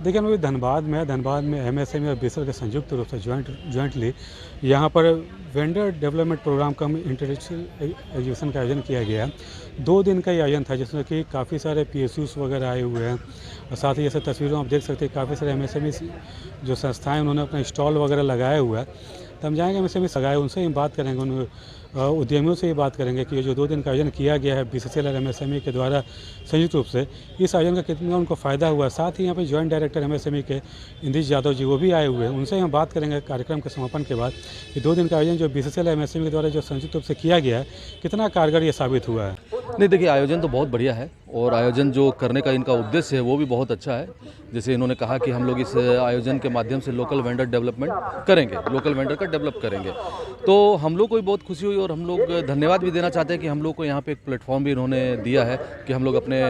देखिए, हम अभी धनबाद में एमएसएमई और बीएसएल के संयुक्त रूप से जॉइंटली यहाँ पर वेंडर डेवलपमेंट प्रोग्राम कम इंटरनेशनल एग्जीबिशन का आयोजन किया गया। 2 दिन का ये आयोजन था जिसमें कि काफ़ी सारे पीएसयूज़ वगैरह आए हुए हैं और साथ ही जैसे तस्वीरों में आप देख सकते हैं काफ़ी सारे एमएसएमई जो संस्थाएं उन्होंने अपना स्टॉल वगैरह लगाया हुआ है। तो हम जाएंगे एमएसएमई लगाए उनसे ही बात करेंगे, उन उद्यमियों से ही बात करेंगे कि ये जो 2 दिन का आयोजन किया गया है बीसीसीएल और एमएसएमई के द्वारा संयुक्त रूप से, इस आयोजन का कितना उनको फ़ायदा हुआ। साथ ही यहाँ पे जॉइंट डायरेक्टर एमएसएमई के इंद्रिश यादव जी वो भी आए हुए हैं, उनसे हम बात करेंगे कार्यक्रम के समापन के बाद कि 2 दिन का आयोजन जो बीसीसीएल एमएसएमई के द्वारा जो संयुक्त रूप से किया गया है कितना कारगर ये साबित हुआ है। नहीं, देखिए, आयोजन तो बहुत बढ़िया है और आयोजन जो करने का इनका उद्देश्य है वो भी बहुत अच्छा है। जैसे इन्होंने कहा कि हम लोग इस आयोजन के माध्यम से लोकल वेंडर डेवलपमेंट करेंगे, लोकल वेंडर का डेवलप करेंगे, तो हम लोग को भी बहुत खुशी हुई और हम लोग धन्यवाद भी देना चाहते हैं कि हम लोग को यहाँ पे एक प्लेटफॉर्म भी इन्होंने दिया है कि हम लोग अपने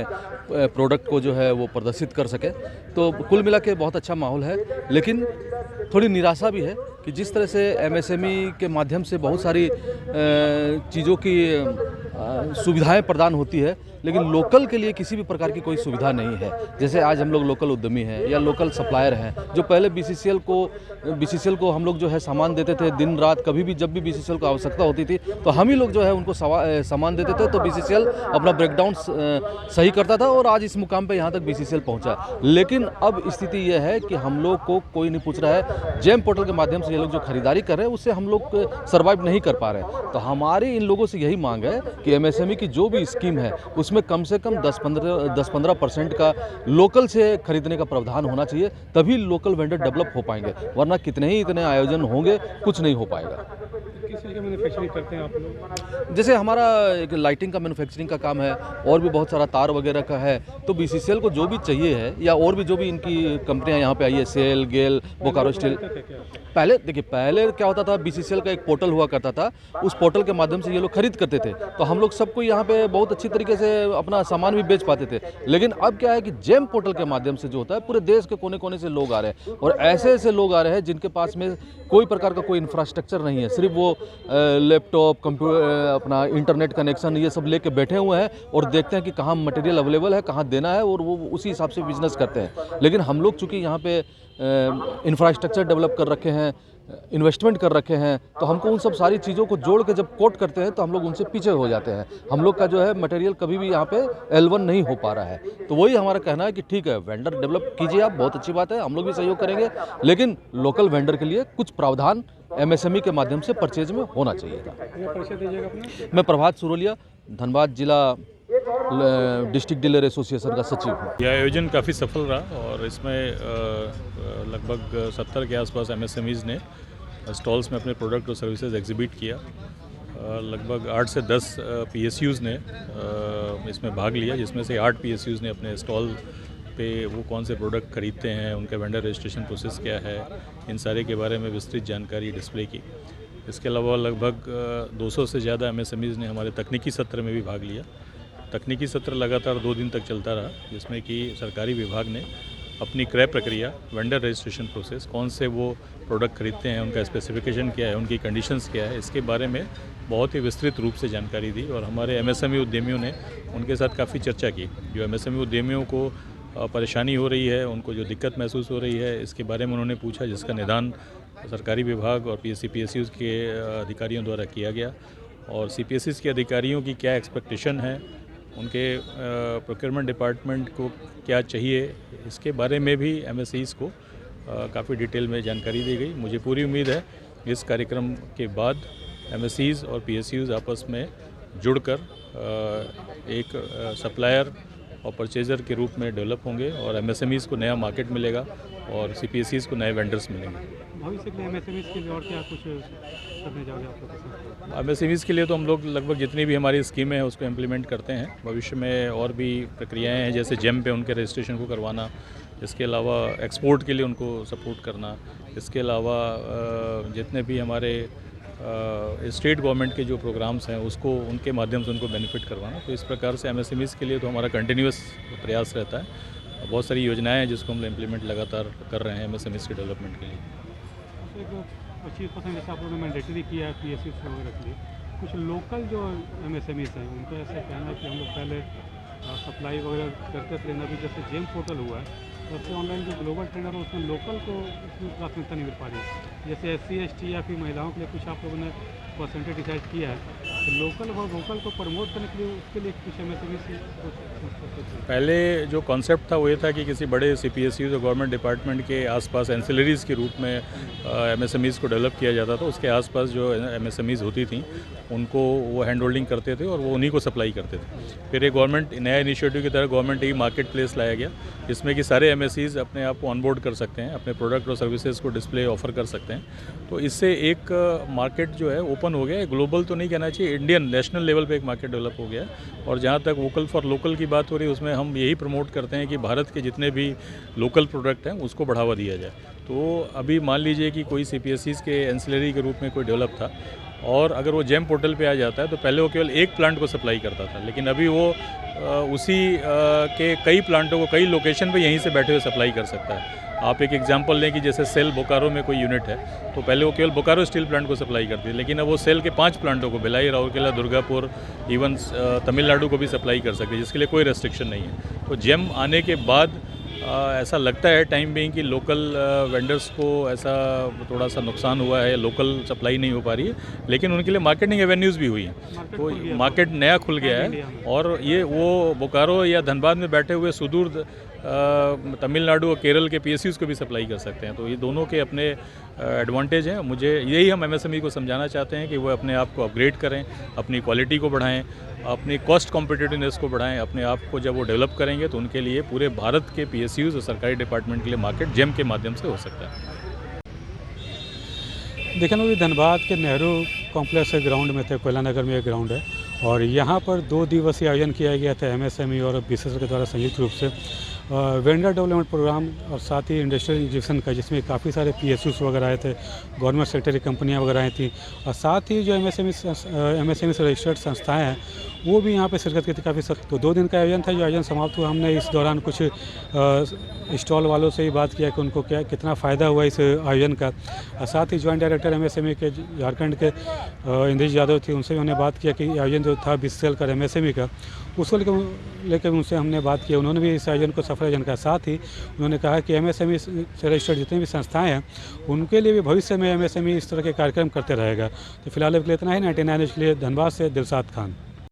प्रोडक्ट को जो है वो प्रदर्शित कर सकें। तो कुल मिला के बहुत अच्छा माहौल है, लेकिन थोड़ी निराशा भी है कि जिस तरह से एमएसएमई के माध्यम से बहुत सारी चीज़ों की सुविधाएं प्रदान होती है, लेकिन लोकल के लिए किसी भी प्रकार की कोई सुविधा नहीं है। जैसे आज हम लोग लोकल उद्यमी हैं या लोकल सप्लायर हैं, जो पहले बीसीसीएल को हम लोग जो है सामान देते थे दिन रात, कभी भी जब भी बीसीसीएल को आवश्यकता होती थी तो हम ही लोग जो है उनको सामान देते थे, तो बीसीसीएल अपना ब्रेकडाउन सही करता था और आज इस मुकाम पे यहाँ तक बीसीसीएल पहुँचा। लेकिन अब स्थिति यह है कि हम लोग को कोई नहीं पूछ रहा है। जेम पोर्टल के माध्यम से ये लोग जो खरीदारी कर रहे हैं उससे हम लोग सर्वाइव नहीं कर पा रहे हैं। तो हमारी इन लोगों से यही मांग है कि एमएसएमई की जो भी स्कीम है उसमें कम से कम 10-15% का लोकल से खरीदने का प्रावधान होना चाहिए, तभी लोकल वेंडर डेवलप हो पाएंगे, वरना कितने ही इतने आयोजन होंगे कुछ नहीं हो पाएगा। किस चीज़ का मैन्युफैक्चरिंग करते हैं आप लोग? जैसे हमारा एक लाइटिंग का मैन्युफैक्चरिंग का काम है और भी बहुत सारा तार वगैरह का है, तो बीसीसीएल को जो भी चाहिए है या और भी जो भी इनकी कंपनियां यहाँ पे आई है, सेल, गेल, बोकारो स्टील। पहले क्या होता था, बीसीसीएल का एक पोर्टल हुआ करता था, उस पोर्टल के माध्यम से ये लोग खरीद करते थे, तो हम लोग सबको यहाँ पे बहुत अच्छी तरीके से अपना सामान भी बेच पाते थे। लेकिन अब क्या है कि जेम पोर्टल के माध्यम से जो होता है पूरे देश के कोने कोने से लोग आ रहे हैं और ऐसे लोग आ रहे हैं जिनके पास में कोई प्रकार का कोई इंफ्रास्ट्रक्चर नहीं है, सिर्फ वो लैपटॉप, कंप्यूटर, अपना इंटरनेट कनेक्शन ये सब लेके बैठे हुए हैं और देखते हैं कि कहाँ मटेरियल अवेलेबल है, कहाँ देना है, और वो उसी हिसाब से बिजनेस करते हैं। लेकिन हम लोग चूँकि यहाँ पे इंफ्रास्ट्रक्चर डेवलप कर रखे हैं, इन्वेस्टमेंट कर रखे हैं, तो हमको उन सब सारी चीज़ों को जोड़ के जब कोट करते हैं तो हम लोग उनसे पीछे हो जाते हैं। हम लोग का जो है मटेरियल कभी भी यहाँ पे L1 नहीं हो पा रहा है। तो वही हमारा कहना है कि ठीक है, वेंडर डेवलप कीजिए आप, बहुत अच्छी बात है, हम लोग भी सहयोग करेंगे, लेकिन लोकल वेंडर के लिए कुछ प्रावधान एमएसएमई के माध्यम से परचेज में होना चाहिए था। परिचय दीजिएगा अपना। मैं प्रभात सुरोलिया, धनबाद जिला डिस्ट्रिक्ट डीलर एसोसिएशन का सचिव हूँ। यह आयोजन काफ़ी सफल रहा और इसमें लगभग 70 के आसपास एमएसएमईज़ ने स्टॉल्स में अपने प्रोडक्ट और सर्विसेज एग्जिबिट किया। लगभग 8 से 10 पीएसयूज़ ने इसमें भाग लिया, जिसमें से 8 पीएसयूज़ ने अपने स्टॉल पे वो कौन से प्रोडक्ट खरीदते हैं, उनका वेंडर रजिस्ट्रेशन प्रोसेस क्या है, इन सारे के बारे में विस्तृत जानकारी डिस्प्ले की। इसके अलावा लगभग 200 से ज़्यादा एमएसएमईज़ ने हमारे तकनीकी सत्र में भी भाग लिया। तकनीकी सत्र लगातार 2 दिन तक चलता रहा, जिसमें कि सरकारी विभाग ने अपनी क्रय प्रक्रिया, वेंडर रजिस्ट्रेशन प्रोसेस, कौन से वो प्रोडक्ट खरीदते हैं, उनका स्पेसिफिकेशन क्या है, उनकी कंडीशंस क्या है, इसके बारे में बहुत ही विस्तृत रूप से जानकारी दी। और हमारे एमएसएमई उद्यमियों ने उनके साथ काफ़ी चर्चा की। जो एमएसएमई उद्यमियों को परेशानी हो रही है, उनको जो दिक्कत महसूस हो रही है, इसके बारे में उन्होंने पूछा, जिसका निदान सरकारी विभाग और पीएसयूज़ के अधिकारियों द्वारा किया गया। और सीपीएसईज़ के अधिकारियों की क्या एक्सपेक्टेशन है, उनके प्रोक्योरमेंट डिपार्टमेंट को क्या चाहिए, इसके बारे में भी एमएसईज़ को काफ़ी डिटेल में जानकारी दी गई। मुझे पूरी उम्मीद है इस कार्यक्रम के बाद एमएसईज़ और पीएसयूज़ आपस में जुड़कर एक सप्लायर और परचेज़र के रूप में डेवलप होंगे और एमएसएमईज़ को नया मार्केट मिलेगा और सीपीएसईज़ को नए वेंडर्स मिलेंगे। भविष्य के लिए एमएसएमईज़ के लिए और क्या कुछ करने जाओगे आप लोग? एमएसएमईज़ के लिए तो हम लोग लगभग जितनी भी हमारी स्कीमें हैं उसको इम्प्लीमेंट करते हैं। भविष्य में और भी प्रक्रियाएं हैं, जैसे जेम पे उनके रजिस्ट्रेशन को करवाना, इसके अलावा एक्सपोर्ट के लिए उनको सपोर्ट करना, इसके अलावा जितने भी हमारे स्टेट गवर्नमेंट के जो प्रोग्राम्स हैं उसको उनके माध्यम से उनको बेनिफिट करवाना। तो इस प्रकार से एमएसएमईज़ के लिए तो हमारा कंटिन्यूस प्रयास रहता है। बहुत सारी योजनाएं हैं जिसको हम इम्प्लीमेंट लगातार कर रहे हैं एमएसएमईज़ के डेवलपमेंट के लिए। 25% जैसा आप लोगों ने मैंडेटरी किया है पीएसयू वगैरह के लिए, कुछ लोकल जो एमएसएमईज़ हैं उनको ऐसा कहना है कि हम लोग पहले सप्लाई वगैरह करते थे, अभी जैसे जेम पोर्टल हुआ है सबसे ऑनलाइन जो ग्लोबल ट्रेंड है उसमें लोकल को उसमें प्राथमिकता नहीं मिल पा रही है। जैसे SC ST या फिर महिलाओं के लिए कुछ आप लोगों ने परसेंटेज डिसाइड किया है, तो लोकल और वोकल को प्रमोट करने के लिए उसके लिए कुछ MSME से पहले जो कॉन्सेप्ट था वो ये था कि किसी बड़े CPSUs और गवर्नमेंट डिपार्टमेंट के आसपास एंसिलरीज़ के रूप में MSMEs को डेवलप किया जाता था। उसके आसपास जो MSMEs होती थी उनको वो हैंड होल्डिंग करते थे और वो उन्हीं को सप्लाई करते थे। फिर एक गवर्नमेंट नया इनिशिएटिव की तरह गवर्नमेंट एक मार्केट प्लेस लाया गया जिसमें कि सारे MSEs अपने आप को ऑनबोर्ड कर सकते हैं, अपने प्रोडक्ट और सर्विसेज को डिस्प्ले ऑफर कर सकते हैं। तो इससे एक मार्केट जो है ओपन हो गया है। ग्लोबल तो नहीं कहना चाहिए, इंडियन नेशनल लेवल पे एक मार्केट डेवलप हो गया है। और जहाँ तक वोकल फॉर लोकल की बात हो रही है उसमें हम यही प्रमोट करते हैं कि भारत के जितने भी लोकल प्रोडक्ट हैं उसको बढ़ावा दिया जाए। तो अभी मान लीजिए कि कोई CPSEs के एंसिलरी के रूप में कोई डेवलप था और अगर वो जेम पोर्टल पे आ जाता है तो पहले वो केवल एक प्लांट को सप्लाई करता था, लेकिन अभी वो उसी के कई प्लांटों को कई लोकेशन पे यहीं से बैठे हुए सप्लाई कर सकता है। आप एक एग्जांपल लें कि जैसे सेल बोकारो में कोई यूनिट है तो पहले वो केवल बोकारो स्टील प्लांट को सप्लाई करती है, लेकिन अब वो सेल के 5 प्लांटों को भिलाई, राउरकेला, दुर्गापुर, इवन तमिलनाडु को भी सप्लाई कर सकती है, जिसके लिए कोई रेस्ट्रिक्शन नहीं है। तो जेम आने के बाद ऐसा लगता है टाइम बिंग कि लोकल वेंडर्स को ऐसा थोड़ा सा नुकसान हुआ है, लोकल सप्लाई नहीं हो पा रही है, लेकिन उनके लिए मार्केटिंग एवेन्यूज़ भी हुई हैं। तो मार्केट नया खुल गया है और ये वो बोकारो या धनबाद में बैठे हुए सुदूर तमिलनाडु और केरल के PSUs को भी सप्लाई कर सकते हैं। तो ये दोनों के अपने एडवांटेज हैं। मुझे यही हम MSME को समझाना चाहते हैं कि वो अपने आप को अपग्रेड करें, अपनी क्वालिटी को बढ़ाएं, अपनी कॉस्ट कॉम्पिटिटिवनेस को बढ़ाएं। अपने आप को जब वो डेवलप करेंगे तो उनके लिए पूरे भारत के PSUs और सरकारी डिपार्टमेंट के लिए मार्केट जेम के माध्यम से हो सकता है। देखिए ना, धनबाद के नेहरू कॉम्प्लेक्स के ग्राउंड में थे, कोयला नगर में एक ग्राउंड है और यहाँ पर 2 दिवसीय आयोजन किया गया था MSME और BCSL के द्वारा संयुक्त रूप से वेंडर डेवलपमेंट प्रोग्राम और साथ ही इंडस्ट्रियल इंजेक्शन का, जिसमें काफ़ी सारे PSUs वगैरह आए थे, गवर्नमेंट सेक्टर की कंपनियाँ वगैरह आई थी और साथ ही जो MSME से रजिस्टर्ड संस्थाएं हैं वो भी यहाँ पे शिरकत की थी काफ़ी सख्त। तो 2 दिन का आयोजन था। जो आयोजन समाप्त हुआ, हमने इस दौरान कुछ स्टॉल वालों से ही बात किया कि उनको कितना फ़ायदा हुआ इस आयोजन का। साथ ही ज्वाइंट डायरेक्टर MSME के झारखंड के इंद्रेश यादव थी, उनसे भी हमने बात किया कि आयोजन जो था BCSL का MSME का, उसको लेकर उनसे हमने बात की। उन्होंने भी इस आयोजन को सफल आयोजन कहा। साथ ही उन्होंने कहा कि MSME से रजिस्टर्ड जितनी भी संस्थाएं हैं उनके लिए भी भविष्य में MSME इस तरह के कार्यक्रम करते रहेगा। तो फिलहाल के लिए इतना ही। 99 न्यूज़ के लिए धनबाद से दिलशाद खान।